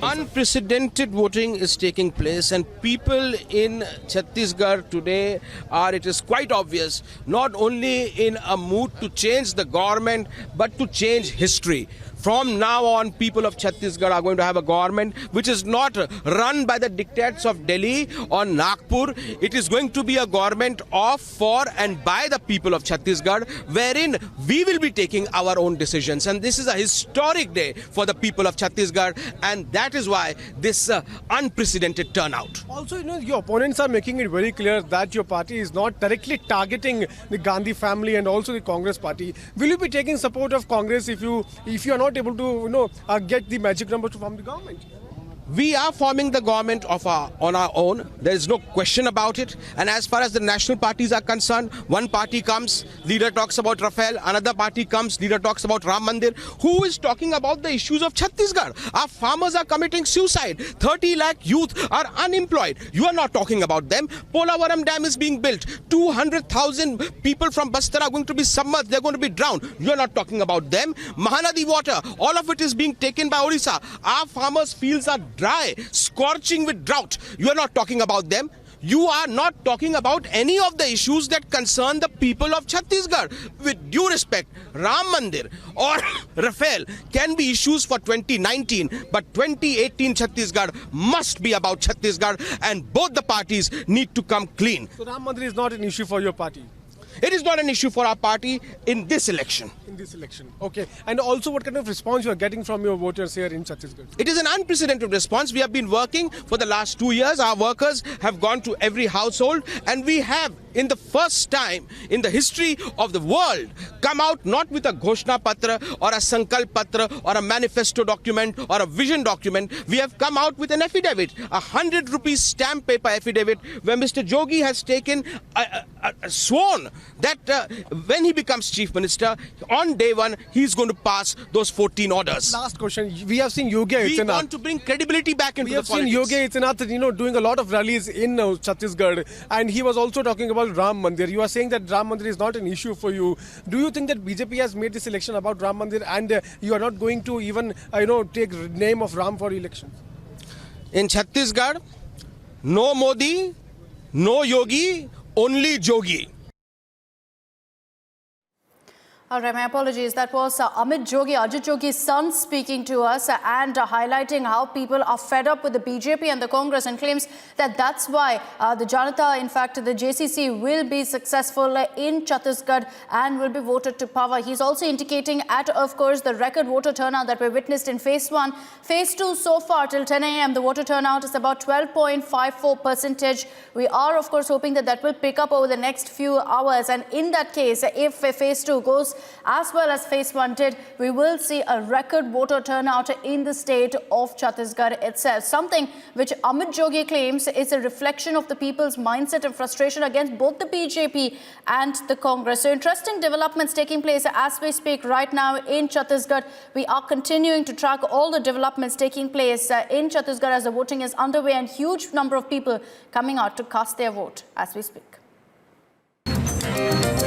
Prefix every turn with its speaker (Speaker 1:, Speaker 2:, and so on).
Speaker 1: Unprecedented voting is taking place, and people in Chhattisgarh today are, it is quite obvious, not only in a mood to change the government but to change history. From now on, people of Chhattisgarh are going to have a government which is not run by the dictates of Delhi or Nagpur. It is going to be a government of, for and by the people of Chhattisgarh, wherein we will be taking our own decisions. And this is a historic day for the people of Chhattisgarh, and that is why this unprecedented turnout.
Speaker 2: Also, your opponents are making it very clear that your party is not directly targeting the Gandhi family and also the Congress party. Will you be taking support of Congress if you are not able to get the magic number to form the government?
Speaker 1: We are forming the government on our own. There is no question about it. And as far as the national parties are concerned, one party comes, leader talks about Rafale, another party comes, leader talks about Ram Mandir. Who is talking about the issues of Chhattisgarh? Our farmers are committing suicide. 30 lakh youth are unemployed. You are not talking about them. Polavaram Dam is being built. 200,000 people from Bastar are going to be submerged. They are going to be drowned. You are not talking about them. Mahanadi water, all of it is being taken by Odisha. Our farmers' fields are dry, scorching with drought. You are not talking about them. You are not talking about any of the issues that concern the people of Chhattisgarh. With due respect, Ram Mandir or Rafale can be issues for 2019, but 2018 Chhattisgarh must be about Chhattisgarh, and both the parties need to come clean.
Speaker 2: So Ram Mandir is not an issue for your party?
Speaker 1: It is not an issue for our party in this election.
Speaker 2: In this election, okay. And also, what kind of response you are getting from your voters here in Chhattisgarh?
Speaker 1: It is an unprecedented response. We have been working for the last 2 years. Our workers have gone to every household, and we have, in the first time in the history of the world, come out not with a Ghoshna Patra or a Sankalp Patra or a manifesto document or a vision document. We have come out with an affidavit, a 100 rupees stamp paper affidavit, where Mr. Jogi has taken sworn that when he becomes chief minister, on day one, he is going to pass those 14 orders.
Speaker 2: Last question. We have seen Yogi Adityanath.
Speaker 1: We want to bring credibility back into the politics.
Speaker 2: We have seen Yogi Adityanath, doing a lot of rallies in Chhattisgarh, and he was also talking about Ram Mandir. You are saying that Ram Mandir is not an issue for you. Do you think that BJP has made this election about Ram Mandir, and you are not going to even, take name of Ram for election?
Speaker 1: In Chhattisgarh, no Modi, no Yogi, only Jogi.
Speaker 3: All right, my apologies. That was Amit Jogi, Ajit Jogi's son, speaking to us and highlighting how people are fed up with the BJP and the Congress, and claims that that's why the Janata, in fact, the JCC will be successful in Chhattisgarh and will be voted to power. He's also indicating at, of course, the record voter turnout that we witnessed in Phase 1. Phase 2, so far till 10 a.m., the voter turnout is about 12.54%. We are, of course, hoping that that will pick up over the next few hours. And in that case, if Phase 2 goes as well as Phase 1 did, we will see a record voter turnout in the state of Chhattisgarh itself. Something which Amit Jogi claims is a reflection of the people's mindset and frustration against both the BJP and the Congress. So interesting developments taking place as we speak right now in Chhattisgarh. We are continuing to track all the developments taking place in Chhattisgarh as the voting is underway, and huge number of people coming out to cast their vote as we speak.